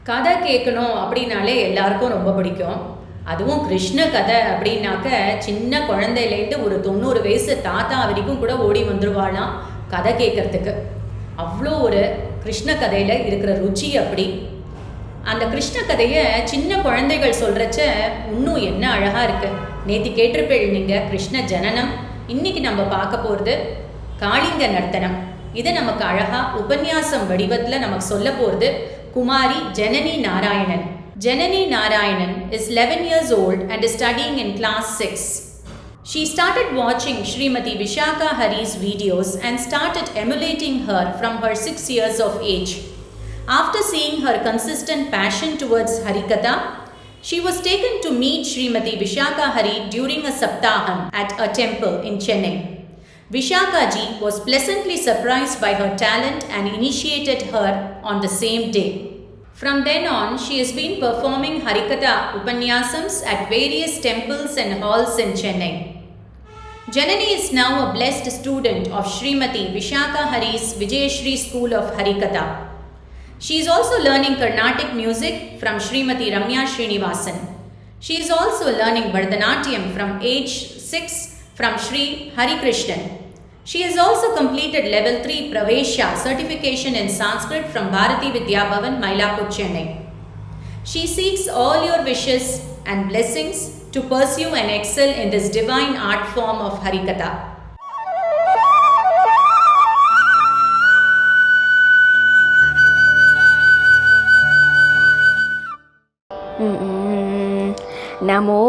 கதை கேட்கணும் அப்படின்னாலே எல்லாருக்கும் ரொம்ப பிடிக்கும். அதுவும் கிருஷ்ண கதை அப்படின்னாக்க சின்ன குழந்தையிலேருந்து ஒரு 90 வயசு தாத்தா வரைக்கும் கூட ஓடி வந்துடுவாளாம் கதை கேட்கறதுக்கு. அவ்வளோ ஒரு கிருஷ்ண கதையில் இருக்கிற ருச்சி அப்படி. அந்த கிருஷ்ண கதையை சின்ன குழந்தைகள் சொல்கிறச்ச இன்னும் என்ன அழகாக இருக்குது. நேற்று கேட்டிருப்பேள் நீங்கள் கிருஷ்ண ஜனனம். இன்னைக்கு நம்ம பார்க்க போகிறது காளிங்க நர்த்தனம். இதை நமக்கு அழகாக உபன்யாசம் வடிவத்தில் நமக்கு சொல்ல போகிறது குமாரி Janani Narayanan. Janani Narayanan is 11 years old and is studying in class 6. She started watching Srimati Vishaka Hari's videos and started emulating her from her 6 years of age. After seeing her consistent passion towards Harikatha, she was taken to meet Srimati Vishaka Hari during a Saptaham at a temple in Chennai. Vishaka ji was pleasantly surprised by her talent and initiated her on the same day. From then on, she has been performing Harikatha Upanyasams at various temples and halls in Chennai. Janani is now a blessed student of Srimati Vishaka Hari's Vijayashri School of Harikatha. She is also learning Carnatic music from Srimati Ramya Srinivasan. She is also learning Bharatanatyam from age 6 from Sri Hari Krishnan. She has also completed level 3 Pravesha certification in Sanskrit from Bharati Vidya Bhavan, Mylapore, Chennai. She seeks all your wishes and blessings to pursue and excel in this divine art form of Harikatha. Namo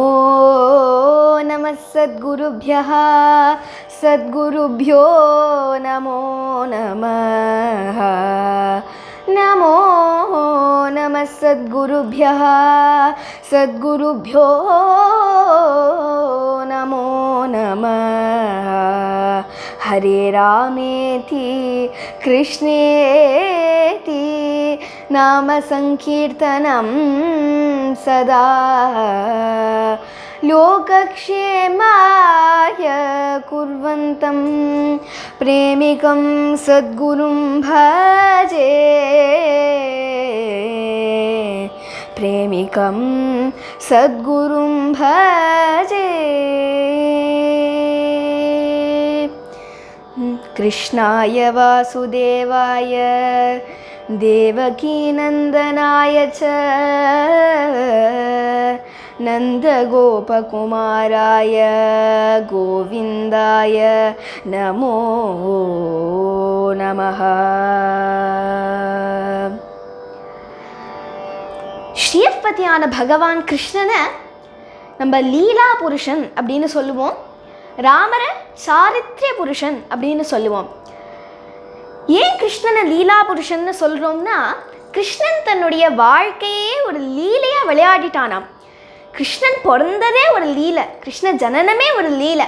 Namah Sadgurubhyah Sadgurubhyo Namo Namah Namo Namah Sadgurubhyah Sadgurubhyo Namo Namah Hare Rameti Krishneti Nama Sankirtanam Sada Lokakshemaya kurvantam premikam sadgurum bhaje premikam sadgurum bhaje Krishnaya Vasudevaya Devaki Nandanaya cha Nanda Gopakumaraya Govindaya Namo Namaha. ஸ்ரீயப்பதியான பகவான் கிருஷ்ணனை நம்ம லீலா புருஷன் அப்படின்னு சொல்லுவோம். ராமரை சாரித்ரிய புருஷன் அப்படின்னு சொல்லுவோம். ஏன் கிருஷ்ணனை லீலா புருஷன்னு சொல்கிறோம்னா, கிருஷ்ணன் தன்னுடைய வாழ்க்கையே ஒரு லீலையாக விளையாடிட்டானாம். கிருஷ்ணன் பிறந்ததே ஒரு லீலை, கிருஷ்ண ஜனனமே ஒரு லீலை.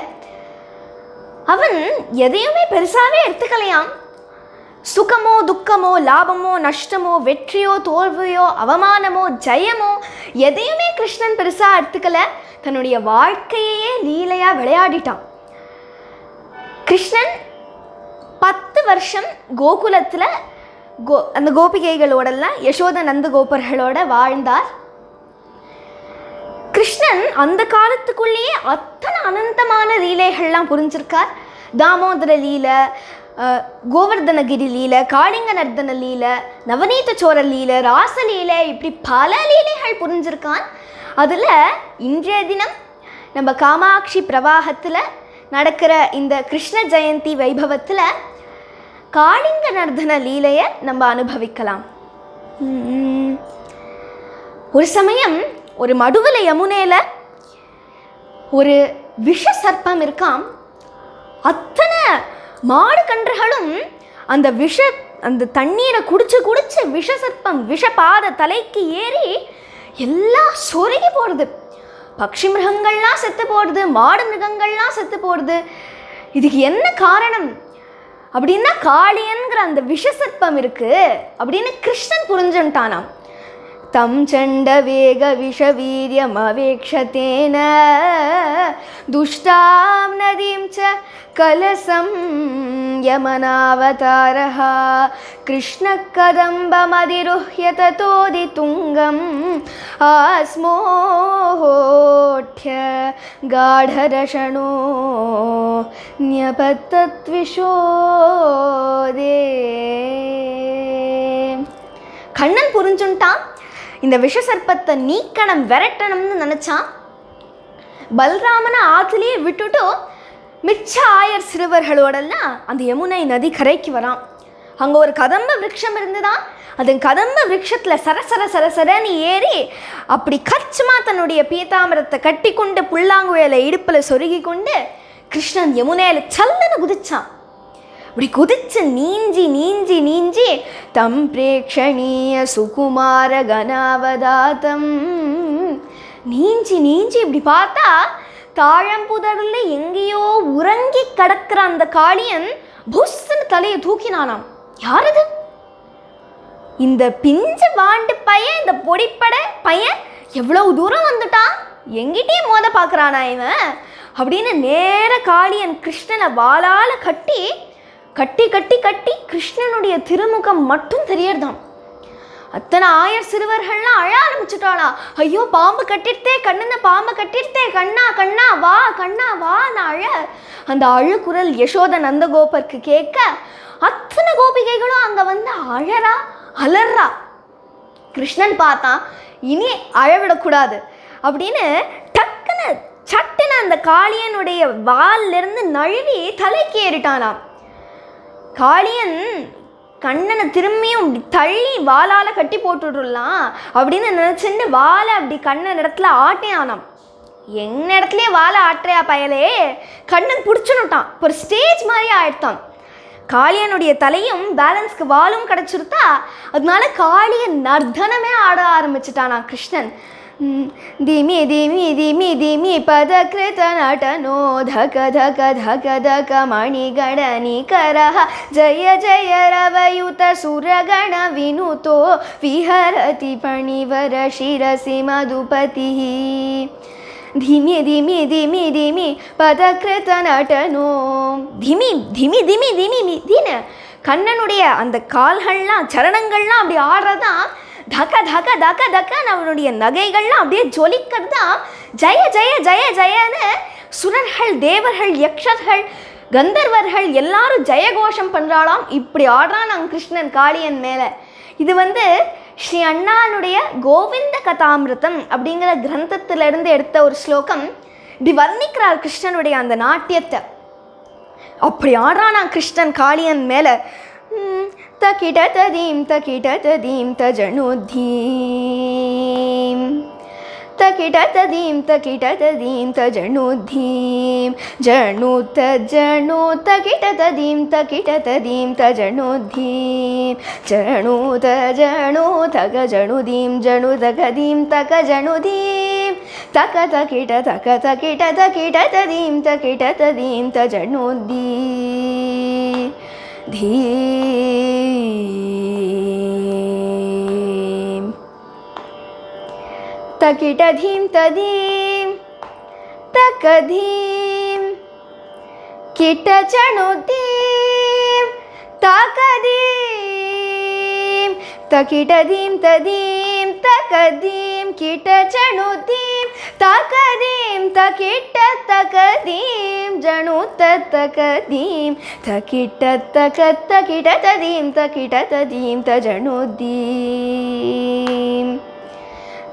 அவன் எதையுமே பெருசாகவே எடுத்துக்கலையாம். சுகமோ துக்கமோ லாபமோ நஷ்டமோ வெற்றியோ தோல்வியோ அவமானமோ ஜெயமோ எதையுமே கிருஷ்ணன் பெருசாக எடுத்துக்கல. தன்னுடைய வாழ்க்கையே லீலையாக விளையாடிட்டான். கிருஷ்ணன் 10 வருஷம் கோகுலத்தில் அந்த கோபிகைகளோடெல்லாம் யசோத நந்த கோபர்களோட வாழ்ந்தார். கிருஷ்ணன் அந்த காலத்துக்குள்ளேயே அத்தனை அனந்தமான லீலைகள்லாம் புரிஞ்சிருக்கார். தாமோதர லீலை, கோவர்தனகிரி லீலை, காளிங்க நர்த்தன லீலை, நவநீத சோர லீலை, ராசலீலை, இப்படி பல லீலைகள் புரிஞ்சிருக்கான். அதில் இன்றைய தினம் நம்ம காமாட்சி பிரவாகத்தில் நடக்கிற இந்த கிருஷ்ண ஜெயந்தி வைபவத்தில் காளிங்க நர்த்தன லீலையை நம்ம அனுபவிக்கலாம். ஒரு சமயம் ஒரு மடுவல யமுனையில் ஒரு விஷ சர்ப்பம் இருக்காம். அத்தனை மாடு கன்றுகளும் அந்த தண்ணீரை குடிச்சு விஷ சர்ப்பம் விஷ பாத தலைக்கு ஏறி எல்லாம் சொருகி போடுது. பக்ஷி மிருகங்கள்லாம் செத்து போடுது, மாடு மிருகங்கள்லாம் செத்து போடுது. இதுக்கு என்ன காரணம் அப்படின்னா, காளியன்கிற அந்த விஷ சர்ப்பம் இருக்கு அப்படின்னு கிருஷ்ணன் புரிஞ்சுட்டானாம். तं चण्डवेगविषवीर्यमवेक्षतेन दुष्टां नदीं च कलसं यमनावतारः कृष्णः कदम्बमधिरुह्य ततोदितुङ्गम् आस्मोह्य गाढरशनो न्यपतत्विशोदे. கண்ணன் புரிஞ்சுட்டான். இந்த விஷசர்ப்பத்தை நீக்கணும், விரட்டணும்னு நினச்சான். பல்ராமனை ஆற்றுலேயே விட்டுட்டு மிச்ச ஆயர் சிறுவர்களோடலாம் அந்த யமுனை நதி கரைக்கு வரான். அங்கே ஒரு கதம்ப விரக்ஷம் இருந்துதான். அது கதம்ப விரக்ஷத்தில் சரசர சரசரன்னு ஏறி அப்படி கச்சுமா தன்னுடைய பீதாமரத்தை கட்டி கொண்டு புல்லாங்குழலை இடுப்பில் சொருகி கொண்டு கிருஷ்ணன் யமுனையில் சல்லுன்னு குதிச்சான். அப்படி குதிச்சு நீஞ்சி நீஞ்சி நீஞ்சி தம் பிரேக்ஷணீய சுகுமார கனாவதாத்தம் நீஞ்சி நீஞ்சி இப்படி பார்த்தா தாழம்புதரில் எங்கேயோ உறங்கி கிடக்கிற அந்த காளியன் புஸ்ன்னு தலையை தூக்கினானாம். யாரது? இந்த பிஞ்சு வாண்டு பையன், இந்த பொடிப்படை பையன் எவ்வளவு தூரம் வந்துட்டான், எங்கிட்டே மோத பார்க்குறானா இவன் அப்படின்னு நேர காளியன் கிருஷ்ணனை வாளால் கட்டி கட்டி கட்டி கட்டி கிருஷ்ணனுடைய திருமுகம் மட்டும் தெரியறதாம். அத்தனை ஆயர் சிறுவர்கள்லாம் அழ ஆரம்பிச்சுட்டாளா. ஐயோ பாம்பு கட்டிடுத்தே, கண்ணனை பாம்பு கட்டிடுத்தே, கண்ணா கண்ணா வா, கண்ணா வா நான் அழ. அந்த அழுக்குரல் யசோத நந்தகோபருக்கு கேட்க அத்தனை கோபிகைகளும் அங்கே வந்து அழறா அலறா. கிருஷ்ணன் பார்த்தான், இனி அழவிடக்கூடாது அப்படின்னு டக்குன்னு சட்டுன்னு அந்த காளியனுடைய வாலிலிருந்து நழுவி தலைக்கு ஏறிட்டானாம். காளியன் கண்ணனை திரும்பியும் தள்ளி வாளால் கட்டி போட்டுடலாம் அப்படின்னு நினச்சிட்டு வாழை அப்படி கண்ணன் இடத்துல ஆட்டினானாம். எங்க இடத்துலயே வாழை ஆட்டுறியா பயலே, கண்ணன் பிடிச்சுனுட்டான். ஒரு ஸ்டேஜ் மாதிரி ஆயிடுத்தான். காளியனுடைய தலையும் பேலன்ஸ்க்கு வாலும் கிடச்சிருத்தா. அதனால காளியன் நர்த்தனமே ஆட ஆரம்பிச்சுட்டானா கிருஷ்ணன். திமி திமி திமி திமி பதக்ருத நடனோ தக தக தக தக மணிகடனிகரः ஜய ஜய ரவயுத சுரகண வினுதோ விஹரதி பணிவர சிரசி மதுபதிः. धिमि धिमि धिमि धिमि பதக்ருத நடனோ. திமி திமி திமி திமி தின கண்ணனுடைய அந்த கால்கள்லாம் சரணங்கள்லாம் அப்படி ஆடுறதான். தக தக தக தக்கன்னு அவனுடைய நகைகள்லாம் அப்படியே ஜொலிக்கிறதா. ஜெய ஜெய ஜெய ஜெயன்னு சுரர்கள், தேவர்கள், யக்ஷர்கள், கந்தர்வர்கள் எல்லாரும் ஜெயகோஷம் பண்ணுறாளாம். இப்படி ஆடுறான் நாங்கள் கிருஷ்ணன் காளியன் மேலே. இது ஸ்ரீ அண்ணானுடைய கோவிந்த கதாமிருதம் அப்படிங்கிற கிரந்தத்திலிருந்து எடுத்த ஒரு ஸ்லோகம். இப்படி வர்ணிக்கிறார் கிருஷ்ணனுடைய அந்த நாட்டியத்தை. அப்படி ஆடுறான் நான் கிருஷ்ணன் காளியன் மேலே. தகிட ததீம் தகிட ததீம் தஜனுதீம் தகிட ததீம் தகிட ததீம் தஜனுதீம் ஜனு தஜனு தகிட ததீம் தகிட ததீம் தஜனுதீம் ஜனு தஜனு தக ஜனுதீம் ஜனு தகதீம் தக ஜனுதீம் தக தகிட தக தகிட தகிட ததீம் தகிட ததீம் தஜனுதீம் धीम तकिट धीम तदीम तकधीम किट चणुदीम तकदीम तकिट धीम तदीम तकदीम किट चणुदीम तकदीम तकिट तकदीम जणु तकदीम तकिट तक तकिट तदीम तकिट तदीम तजनुदीम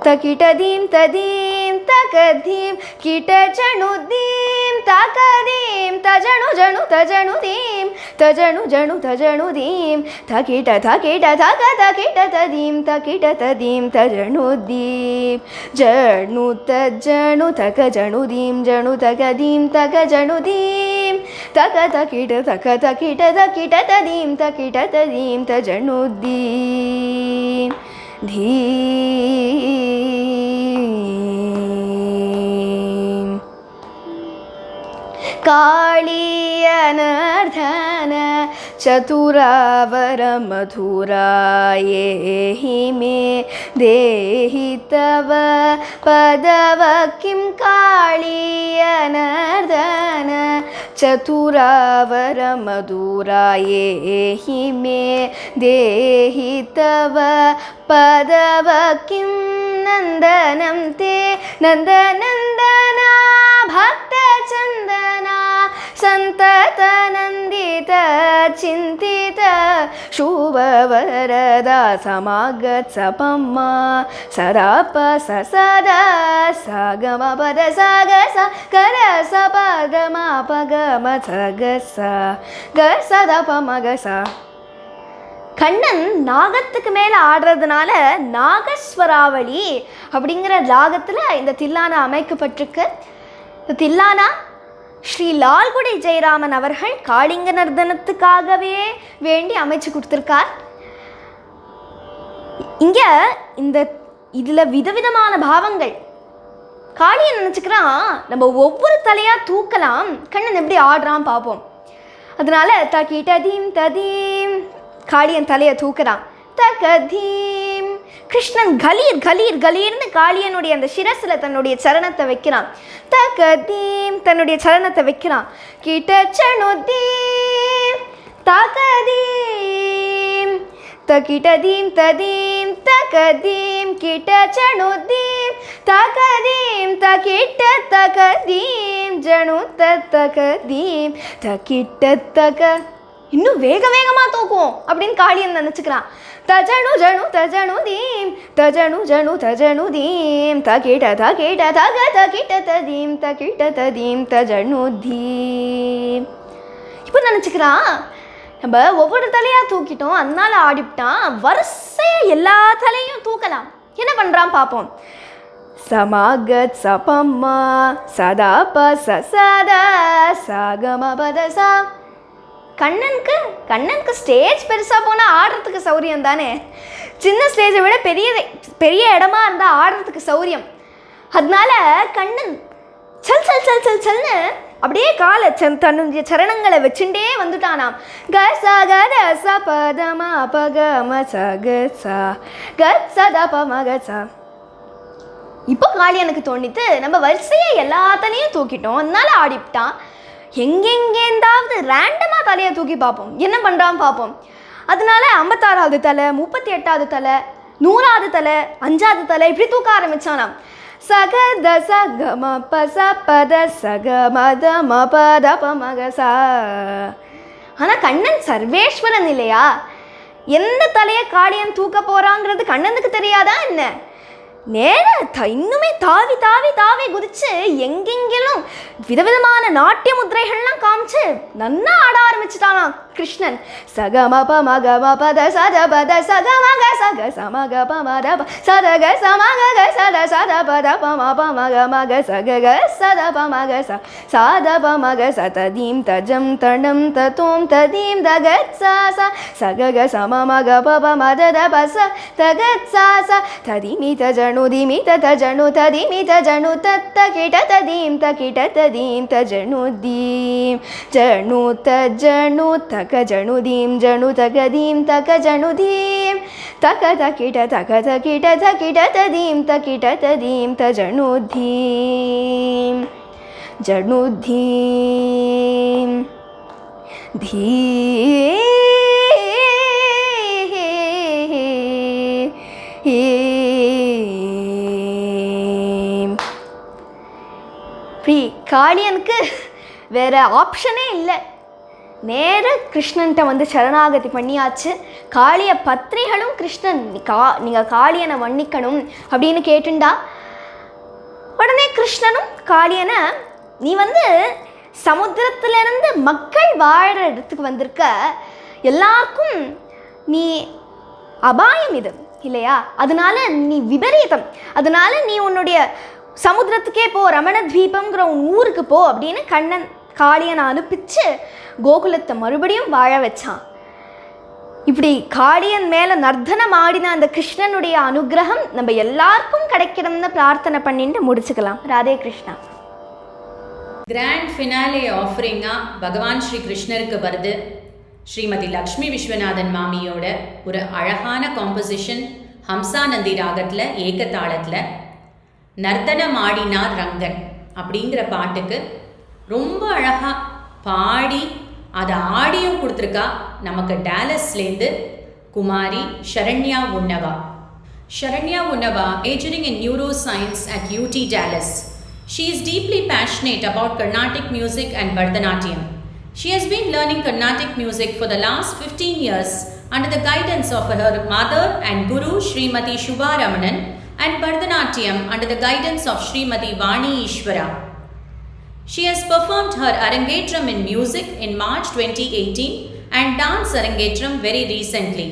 तकिट दीम तदीम तकदीम किट चणुदीम तकदीम तजनु जनु तजनुदीम तजनु जनु तजनुदीम तकिट तकिट तक तकिट तदीम तकिट तदीम तजनुदीम जनु तजनु तक जनुदीम जनु तकदीम तक जनुदीम तक तकिट तक तकिट तकिट तदीम तकिट तदीम तजनुदीम धीम कालियनर्धन चतुरावरमधुरायेहि मे देहि तव पदव किं काळीयनर्दन चतुरावरमधुरायेहि मे देहि तव पदव किं नन्दनं ते नन्दनन्दना भक्तचन्दना सन्ततनन्दित चिन्तित शुभवरदा समागत्सपम्मा सराप सदा सगमपद सगस कर सपदमापगम सगस गसदपमगसा. கண்ணன் நாகத்துக்கு மேலே ஆடுறதுனால நாகஸ்வராவளி அப்படிங்கிற ராகத்தில் இந்த தில்லானா அமைக்கப்பட்டிருக்கு. இந்த தில்லானா ஸ்ரீ லால்குடி ஜெயராமன் அவர்கள் காளிங்க நர்தனத்துக்காகவே வேண்டி அமைச்சு கொடுத்துருக்கார். இங்கே இதில் விதவிதமான பாவங்கள். காளியை நினச்சிக்கிறான் நம்ம ஒவ்வொரு தலையாக தூக்கலாம், கண்ணன் எப்படி ஆடுறான் பார்ப்போம். அதனால தகிடதீம் ததீம் காளியன் தலையை தூக்குறான். தகதீம் கிருஷ்ணன் கலீர் கலீர் கலீர்னு காளியனுடைய அந்த சிரஸில் தன்னுடைய சரணத்தை வைக்கிறான். தகதீம் தன்னுடைய சரணத்தை வைக்கிறான். கிட்டச்சணுதீம் தகதீம் தகிடதீம் ததீம் தகதீம் கிட்டச்சணுதீம் தகதீம் தகிட்ட தகதீம் ஜணு தகதீம் தகிட்ட தக இன்னும் வேக வேகமாக தூக்கும் அப்படின்னு காளியன் நினச்சிக்கிறான். தஜணு ஜணு தஜணு தீம் தஜணு ஜணு தஜணு தீம் தகிட தகிட தக தகிட்ட ததீம் தகிட்ட ததீம் தஜணு தீம். இப்போ நினச்சிக்கிறான் நம்ம ஒவ்வொரு தலையாக தூக்கிட்டோம், அதனால ஆடிவிட்டான், வரிசையாக எல்லா தலையும் தூக்கலாம். என்ன பண்ணுறான் பார்ப்போம். சமாகத் சபம்மா சதா ப சதா சகம பதசா. கண்ணனுக்கு ஸ்டேஜ் பெருசாக போனால் ஆடுறதுக்கு சௌரியம் தானே. சின்ன ஸ்டேஜை விட பெரிய இடமா இருந்தால் ஆடுறதுக்கு சௌரியம். அதனால கண்ணன் சல் சல் சல் சல் சல்னு அப்படியே காலை தன்னுடைய சரணங்களை வச்சுட்டே வந்துட்டானாம். க ச க த ச ப த ம ப க ம ச க ச க ச த ப ம க ச. இப்போ காளியனுக்கு தோணித்து நம்ம வரிசையை எல்லாத்தனையும் தூக்கிட்டோம், அதனால ஆடிவிட்டான். எங்கெங்கேந்தாவது ரேண்டமாக தலையை தூக்கி பார்ப்போம், என்ன பண்ணுறான்னு பார்ப்போம். அதனால 56வது தலை, 38வது தலை, 100வது தலை, 5வது தலை இப்படி தூக்க ஆரம்பிச்சானாம். சக த சக ம ப ச பத சக மத ம பத ப மக சா. ஆனால் கண்ணன் சர்வேஸ்வரன் இல்லையா, எந்த தலையை காளியன் தூக்க போகிறாங்கிறது கண்ணனுக்கு தெரியாதா என்ன? இன்னுமே தாவி தாவி தாவி குதிச்சு எங்கெங்கெல்லாம் விதவிதமான நாட்டிய முத்திரைகள்லாம் காமிச்சு நன்னா ஆட ஆரம்பிச்சுட்டானாம் கிருஷ்ணன். சகமப மகம பத சத பத சகமக சக சமக பமத சதக சமக சத சத பத பம பமக மக சக சத பமக ச சாத பமக சததீம் தஜம் தணம் ததோம் ததீம் தகத் சா ச சக சமமக பப மத பச தகத் சா ச ததிமி தஜ णुदिमि तजणु तदिमि तजणु तत्तकिट तदीं तकिट तदीं तजणुदीं जणु तजणु तकजणुदीं जणु तकदीं तकजणुदीं तक तकिट तकिट तदीं तकिट तदीं तजणुदीं जणुदीं धी காளியனுக்கு வேறு ஆப்ஷனே இல்லை. நேராக கிருஷ்ணன்கிட்ட வந்து சரணாகதி பண்ணியாச்சு. காளிய பத்ரிகளும் கிருஷ்ணன் நீங்கள் காளியனை மன்னிக்கணும் அப்படின்னு கேட்டுண்டா. உடனே கிருஷ்ணனும் காளியனை நீ வந்து சமுத்திரத்திலிருந்து மக்கள் வாழ்கிற இடத்துக்கு வந்திருக்க, எல்லாருக்கும் நீ அபாயம் இது இல்லையா, அதனால நீ விபரீதம், அதனால நீ உன்னுடைய சமுத்திரத்துக்கே போ, ரமண தீபம்ங்கிற உன் ஊருக்கு போ அப்படின்னு கண்ணன் காளியனை அனுப்பிச்சு கோகுலத்தை மறுபடியும் வாழ வச்சான். இப்படி காளியன் மேலே நர்த்தனம் ஆடின அந்த கிருஷ்ணனுடைய அனுகிரகம் நம்ம எல்லாருக்கும் கிடைக்கணும்னு பிரார்த்தனை பண்ணிட்டு முடிச்சுக்கலாம். ராதே கிருஷ்ணா. கிராண்ட் ஃபினாலே ஆஃபரிங்காக பகவான் ஸ்ரீ கிருஷ்ணருக்கு வருது. ஸ்ரீமதி லக்ஷ்மி விஸ்வநாதன் மாமியோட ஒரு அழகான காம்போசிஷன் ஹம்சானந்தி ராகத்தில் ஏக்கத்தாளத்தில் நர்த்தனம் ஆடினார் ரங்கன் அப்படிங்கிற பாட்டுக்கு ரொம்ப அழகாக பாடி அதை ஆடியும் கொடுத்துருக்கா நமக்கு டாலஸ்லேருந்து குமாரி Sharanya உன்னவா. Sharanya உன்னவா, majoring in neuroscience at UT Dallas. She is deeply passionate about Carnatic music and Bharatanatyam. She has been learning Carnatic music for the last 15 years under the guidance of her mother and guru Srimati Shubha Ramanan, and Bharatanatyam under the guidance of Srimati Vani Ishwara. She has performed her Arangetram in music in March 2018 and dance Arangetram very recently.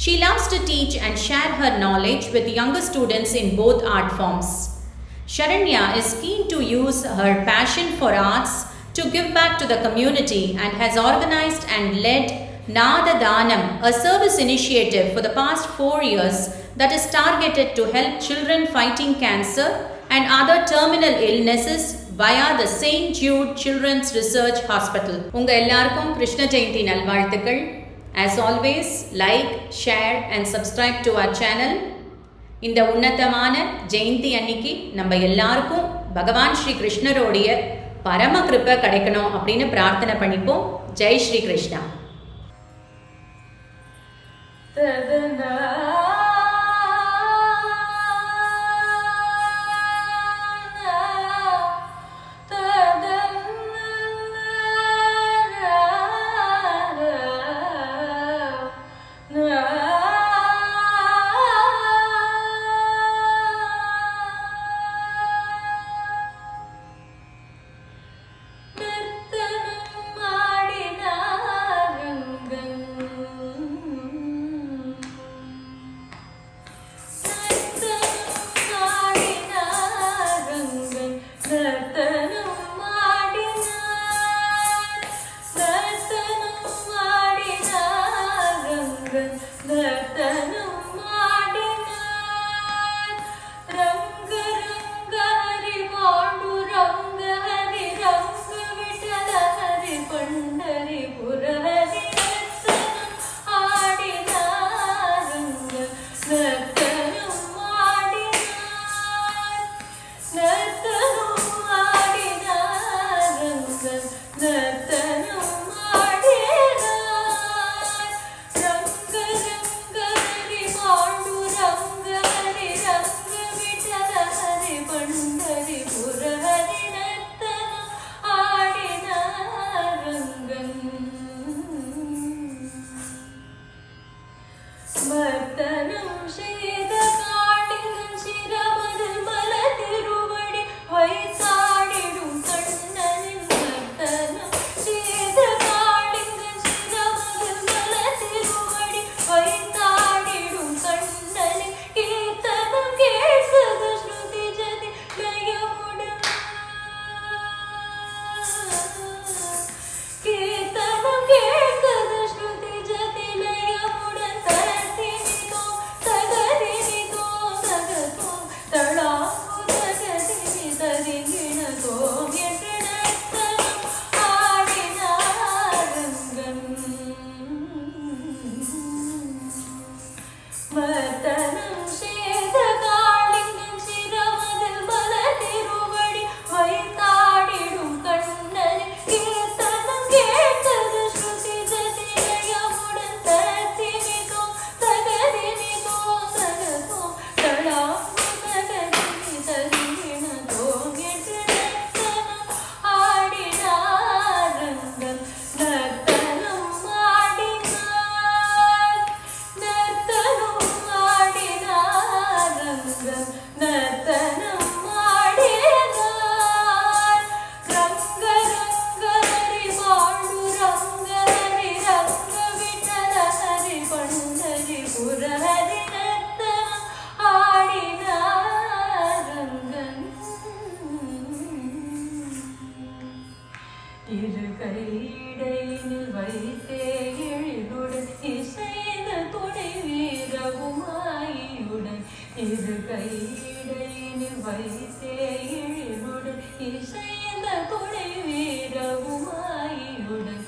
She loves to teach and share her knowledge with younger students in both art forms. Sharanya is keen to use her passion for arts to give back to the community and has organized and led Nada Danam, a service initiative for the past 4 years that is targeted to help children fighting cancer and other terminal illnesses via the St. Jude Children's Research Hospital. உங்க எல்லாருக்கும் கிருஷ்ண ஜெயந்தி நல்வாழ்த்துக்கள். As always, like, share and subscribe to our channel. இந்த உன்னதமான ஜெயந்தி அன்னைக்கு நம்ம எல்லாருக்கும் பகவான் ஸ்ரீ கிருஷ்ணரோடைய பரம கிருபை கிடைக்கணும் அப்படின்னு பிரார்த்தனை பண்ணிப்போம். ஜெய் ஸ்ரீ கிருஷ்ணா. இசைந்த துணை வீரவுமாயுடன்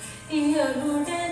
மகுட